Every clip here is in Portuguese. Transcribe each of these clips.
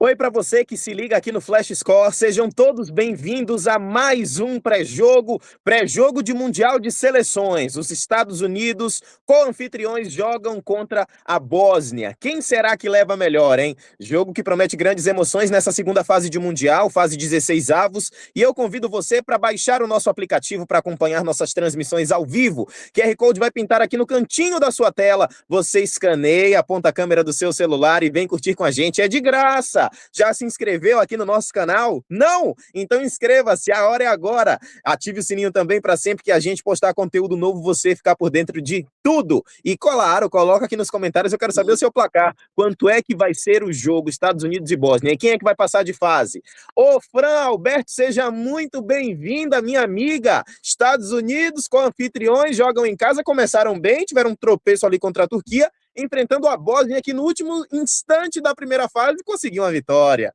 Oi para você que se liga aqui no Flash Score, sejam todos bem-vindos a mais um pré-jogo de Mundial de Seleções. Os Estados Unidos, co-anfitriões, jogam contra a Bósnia. Quem será que leva melhor, hein? Jogo que promete grandes emoções nessa segunda fase de Mundial, fase 16 avos, e eu convido você para baixar o nosso aplicativo para acompanhar nossas transmissões ao vivo. QR Code vai pintar aqui no cantinho da sua tela, você escaneia, aponta a câmera do seu celular e vem curtir com a gente, é de graça! Já se inscreveu aqui no nosso canal? Não? Então inscreva-se, a hora é agora. Ative o sininho também para sempre que a gente postar conteúdo novo, você ficar por dentro de tudo. E claro, coloca aqui nos comentários, eu quero saber o seu placar. Quanto é que vai ser o jogo Estados Unidos e Bósnia? E quem é que vai passar de fase? Ô, Fran Alberto, seja muito bem-vinda, minha amiga. Estados Unidos com anfitriões, jogam em casa, começaram bem, tiveram um tropeço ali contra a Turquia, enfrentando a Bósnia, que no último instante da primeira fase conseguiu uma vitória.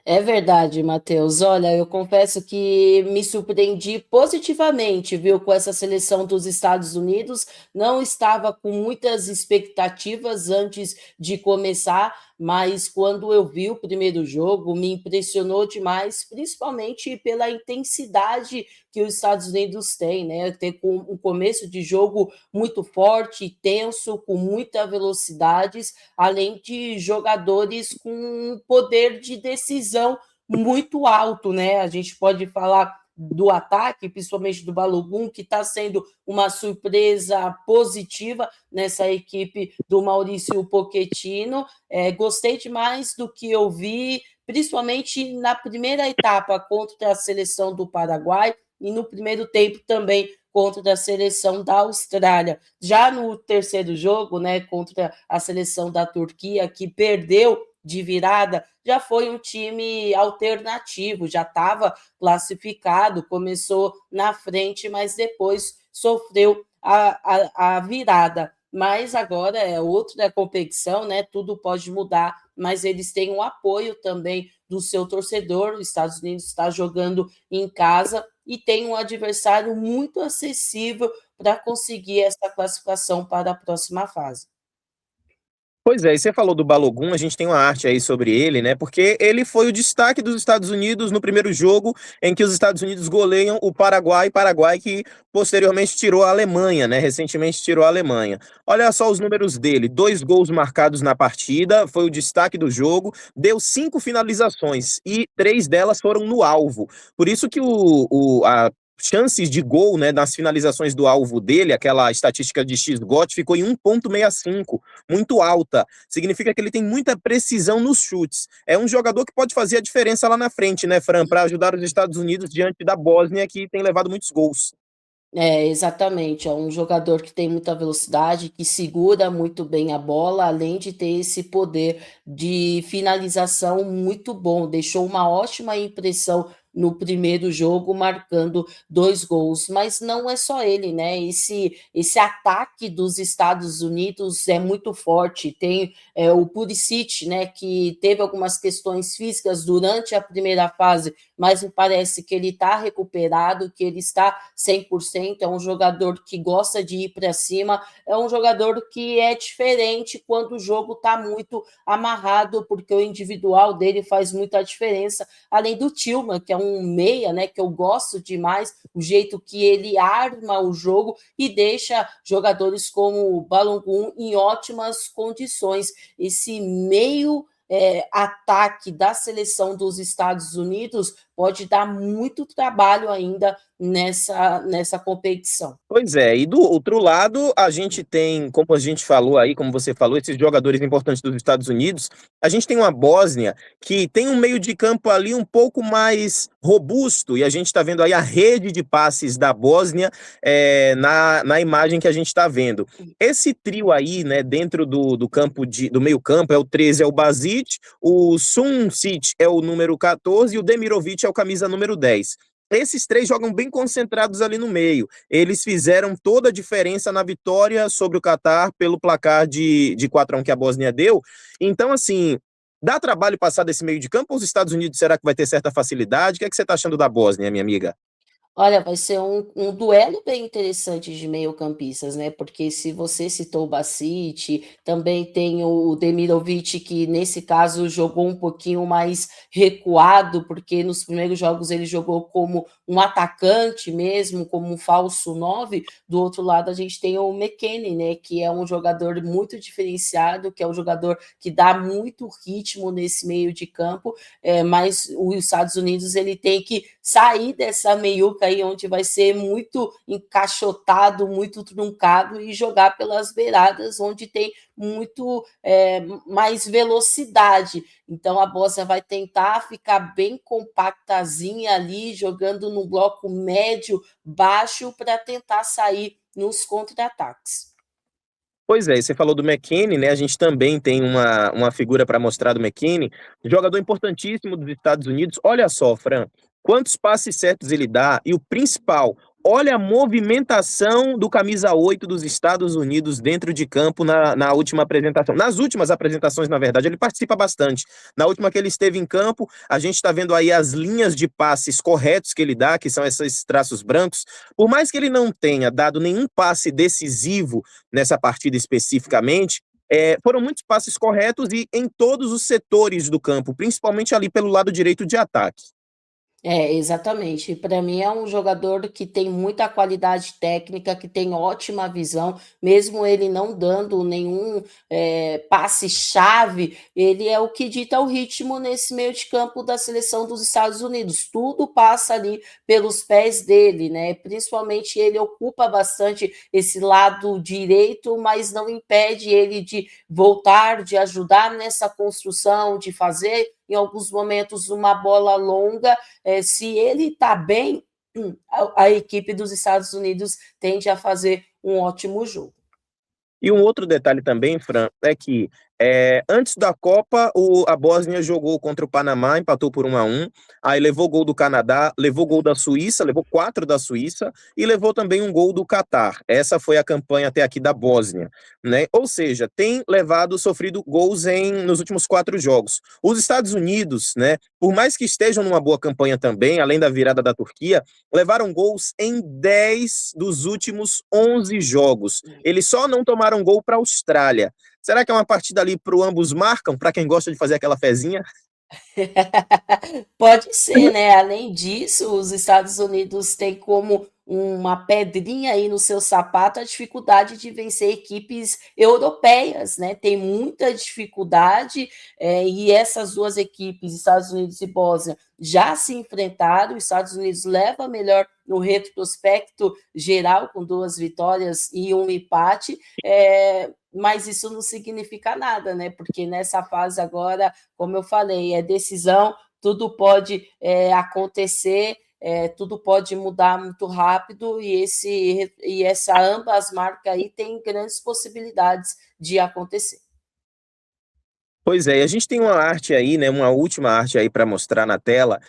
É verdade, Matheus. Olha, eu confesso que me surpreendi positivamente, viu, com essa seleção dos Estados Unidos. Não estava com muitas expectativas antes de começar, mas quando eu vi o primeiro jogo, me impressionou demais, principalmente pela intensidade que os Estados Unidos têm, né? Tem um começo de jogo muito forte, tenso, com muita velocidade, além de jogadores com poder de decisão muito alto, né? A gente pode falar do ataque, principalmente do Balogun, que está sendo uma surpresa positiva nessa equipe do Maurício Pochettino. Gostei demais do que eu vi, principalmente na primeira etapa contra a seleção do Paraguai e no primeiro tempo também contra a seleção da Austrália. Já no terceiro jogo, né, contra a seleção da Turquia, que perdeu de virada, já foi um time alternativo, já estava classificado, começou na frente, mas depois sofreu a virada. Mas agora é outra competição, né? Tudo pode mudar, mas eles têm um apoio também do seu torcedor. Os Estados Unidos está jogando em casa e tem um adversário muito acessível para conseguir essa classificação para a próxima fase. Pois é, e você falou do Balogun, a gente tem uma arte aí sobre ele, né? Porque ele foi o destaque dos Estados Unidos no primeiro jogo em que os Estados Unidos goleiam o Paraguai que posteriormente tirou a Alemanha, né? Recentemente tirou a Alemanha. Olha só os números dele: 2 gols marcados na partida, foi o destaque do jogo, deu 5 finalizações e 3 delas foram no alvo. Por isso que a chances de gol, né, nas finalizações do alvo dele, aquela estatística de X-GOT, ficou em 1,65, muito alta. Significa que ele tem muita precisão nos chutes. É um jogador que pode fazer a diferença lá na frente, né, Fran, para ajudar os Estados Unidos diante da Bósnia, que tem levado muitos gols. Exatamente. É um jogador que tem muita velocidade, que segura muito bem a bola, além de ter esse poder de finalização muito bom. Deixou uma ótima impressão no primeiro jogo, marcando 2 gols. Mas não é só ele, né? Esse ataque dos Estados Unidos é muito forte. Tem o Pulisic, né? Que teve algumas questões físicas durante a primeira fase, mas me parece que ele está recuperado, que ele está 100%. É um jogador que gosta de ir para cima, é um jogador que é diferente quando o jogo está muito amarrado, porque o individual dele faz muita diferença, além do Tillman, que é um meia, né, que eu gosto demais, o jeito que ele arma o jogo e deixa jogadores como o Balogun em ótimas condições. Esse meio ataque da seleção dos Estados Unidos pode dar muito trabalho ainda nessa competição. Pois é, e do outro lado, a gente tem, como a gente falou aí, como você falou, esses jogadores importantes dos Estados Unidos, a gente tem uma Bósnia que tem um meio de campo ali um pouco mais robusto, e a gente está vendo aí a rede de passes da Bósnia na imagem que a gente está vendo. Esse trio aí, né, dentro do campo do meio campo, é o 13 é o Basic, o Suncic é o número 14 e o Demirovic é o camisa número 10. Esses três jogam bem concentrados ali no meio. Eles fizeram toda a diferença na vitória sobre o Catar pelo placar de 4-1 que a Bósnia deu. Então, assim, dá trabalho passar desse meio de campo ou os Estados Unidos será que vai ter certa facilidade? O que é que você está achando da Bósnia, minha amiga? Olha, vai ser um duelo bem interessante de meio-campistas, né, porque se você citou o Bacic, também tem o Demirovic, que nesse caso jogou um pouquinho mais recuado, porque nos primeiros jogos ele jogou como um atacante mesmo, como um falso 9. Do outro lado a gente tem o McKennie, né, que é um jogador muito diferenciado, que é um jogador que dá muito ritmo nesse meio de campo, mas os Estados Unidos ele tem que sair dessa meiuca aí onde vai ser muito encaixotado, muito truncado e jogar pelas beiradas onde tem muito mais velocidade. Então a Bósnia vai tentar ficar bem compactazinha ali, jogando no bloco médio, baixo, para tentar sair nos contra-ataques. Pois é, você falou do McKennie, né? A gente também tem uma figura para mostrar do McKennie, jogador importantíssimo dos Estados Unidos. Olha só, Fran, quantos passes certos ele dá e o principal, olha a movimentação do camisa 8 dos Estados Unidos dentro de campo na última apresentação. Nas últimas apresentações, na verdade, ele participa bastante. Na última que ele esteve em campo, a gente está vendo aí as linhas de passes corretos que ele dá, que são esses traços brancos. Por mais que ele não tenha dado nenhum passe decisivo nessa partida especificamente, foram muitos passes corretos e em todos os setores do campo, principalmente ali pelo lado direito de ataque. É, exatamente. Para mim é um jogador que tem muita qualidade técnica, que tem ótima visão, mesmo ele não dando nenhum passe-chave, ele é o que dita o ritmo nesse meio de campo da seleção dos Estados Unidos. Tudo passa ali pelos pés dele, né? Principalmente ele ocupa bastante esse lado direito, mas não impede ele de voltar, de ajudar nessa construção, de fazer em alguns momentos uma bola longa. Se ele está bem, a equipe dos Estados Unidos tende a fazer um ótimo jogo. E um outro detalhe também, Fran, é que antes da Copa, a Bósnia jogou contra o Panamá, empatou por 1-1, aí levou gol do Canadá, levou gol da Suíça, levou 4 da Suíça e levou também um gol do Catar. Essa foi a campanha até aqui da Bósnia, né? Ou seja, tem sofrido gols nos últimos 4 jogos. Os Estados Unidos, né, por mais que estejam numa boa campanha também, além da virada da Turquia, levaram gols em 10 dos últimos 11 jogos. Eles só não tomaram gol para a Austrália. Será que é uma partida ali para o ambos marcam, para quem gosta de fazer aquela fezinha? Pode ser, né? Além disso, os Estados Unidos têm como uma pedrinha aí no seu sapato a dificuldade de vencer equipes europeias, né? Tem muita dificuldade, e essas duas equipes, Estados Unidos e Bósnia, já se enfrentaram. Os Estados Unidos leva melhor no retrospecto geral, com 2 vitórias e um empate, mas isso não significa nada, né? Porque nessa fase agora, como eu falei, é decisão, tudo pode acontecer, tudo pode mudar muito rápido e essa ambas marcas aí tem grandes possibilidades de acontecer. Pois é, e a gente tem uma arte aí, né, uma última arte aí para mostrar na tela,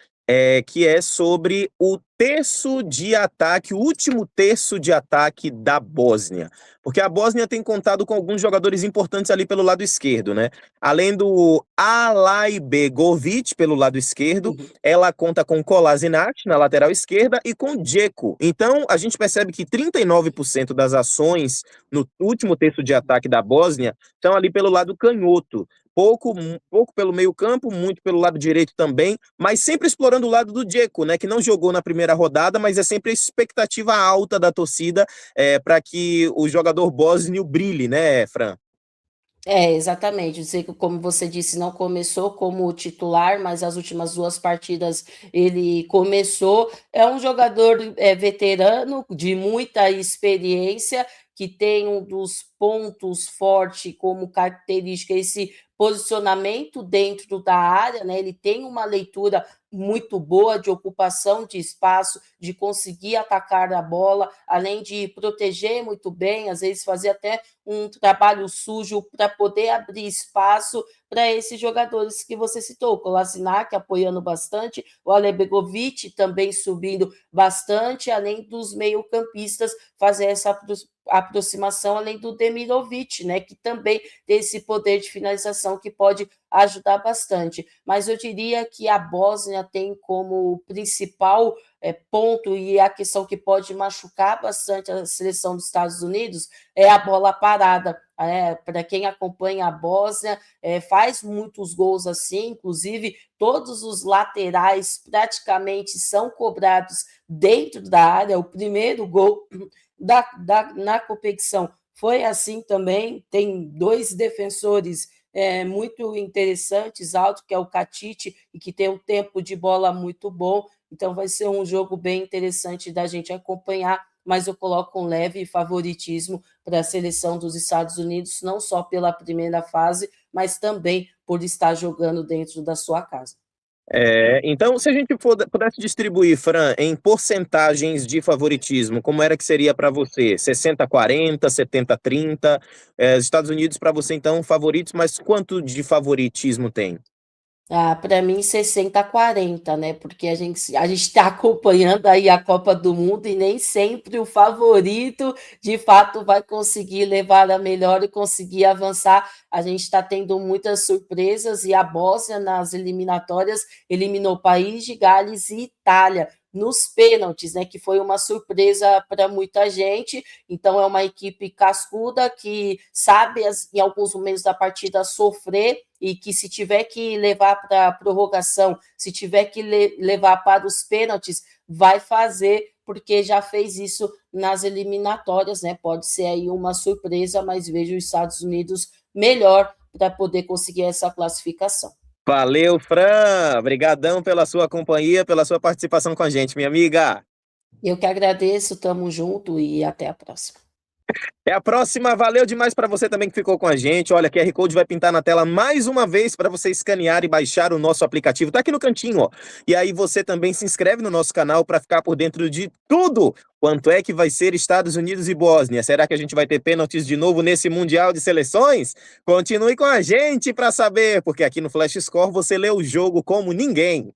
que é sobre o terço de ataque, o último terço de ataque da Bósnia. Porque a Bósnia tem contado com alguns jogadores importantes ali pelo lado esquerdo, né? Além do Alajbegovic pelo lado esquerdo, Uhum. ela conta com Kolasinac na lateral esquerda e com Dzeko. Então, a gente percebe que 39% das ações no último terço de ataque da Bósnia estão ali pelo lado canhoto. Pouco pelo meio campo, muito pelo lado direito também, mas sempre explorando o lado do Dzeko, né, que não jogou na primeira rodada, mas é sempre a expectativa alta da torcida para que o jogador bósnio brilhe, né, Fran? É, exatamente. Sei que, como você disse, não começou como titular, mas as últimas 2 partidas ele começou. É um jogador veterano, de muita experiência, que tem um dos pontos fortes como característica esse posicionamento dentro da área, né? Ele tem uma leitura muito boa de ocupação de espaço, de conseguir atacar a bola, além de proteger muito bem, às vezes fazer até um trabalho sujo para poder abrir espaço para esses jogadores que você citou, o Kolasinac apoiando bastante, o Alajbegovic também subindo bastante, além dos meio-campistas fazer essa aproximação, além do Demirovic, né, que também tem esse poder de finalização que pode ajudar bastante. Mas eu diria que a Bósnia tem como principal ponto, e a questão que pode machucar bastante a seleção dos Estados Unidos, é a bola parada. Para quem acompanha a Bósnia, faz muitos gols assim, inclusive todos os laterais praticamente são cobrados dentro da área. O primeiro gol na competição foi assim também. Tem dois defensores muito interessantes, alto, que é o Katite, e que tem um tempo de bola muito bom. Então vai ser um jogo bem interessante da gente acompanhar, mas eu coloco um leve favoritismo para a seleção dos Estados Unidos, não só pela primeira fase, mas também por estar jogando dentro da sua casa. Então, se a gente pudesse distribuir, Fran, em porcentagens de favoritismo, como era que seria para você? 60-40, 70-30? Os Estados Unidos para você, então, favoritos, mas quanto de favoritismo tem? Para mim 60-40, né, porque a gente está acompanhando aí a Copa do Mundo e nem sempre o favorito, de fato, vai conseguir levar a melhor e conseguir avançar. A gente está tendo muitas surpresas, e a Bósnia, nas eliminatórias, eliminou País de Gales e Itália nos pênaltis, né, que foi uma surpresa para muita gente. Então é uma equipe cascuda que sabe, em alguns momentos da partida, sofrer, e que, se tiver que levar para a prorrogação, se tiver que levar para os pênaltis, vai fazer, porque já fez isso nas eliminatórias, né? Pode ser aí uma surpresa, mas vejo os Estados Unidos melhor para poder conseguir essa classificação. Valeu, Fran! Obrigadão pela sua companhia, pela sua participação com a gente, minha amiga. Eu que agradeço, tamo junto e até a próxima. Até a próxima, valeu demais para você também que ficou com a gente. Olha, QR Code vai pintar na tela mais uma vez para você escanear e baixar o nosso aplicativo. Tá aqui no cantinho, ó. E aí você também se inscreve no nosso canal para ficar por dentro de tudo. Quanto é que vai ser Estados Unidos e Bósnia? Será que a gente vai ter pênaltis de novo nesse Mundial de Seleções? Continue com a gente para saber, porque aqui no Flash Score você lê o jogo como ninguém.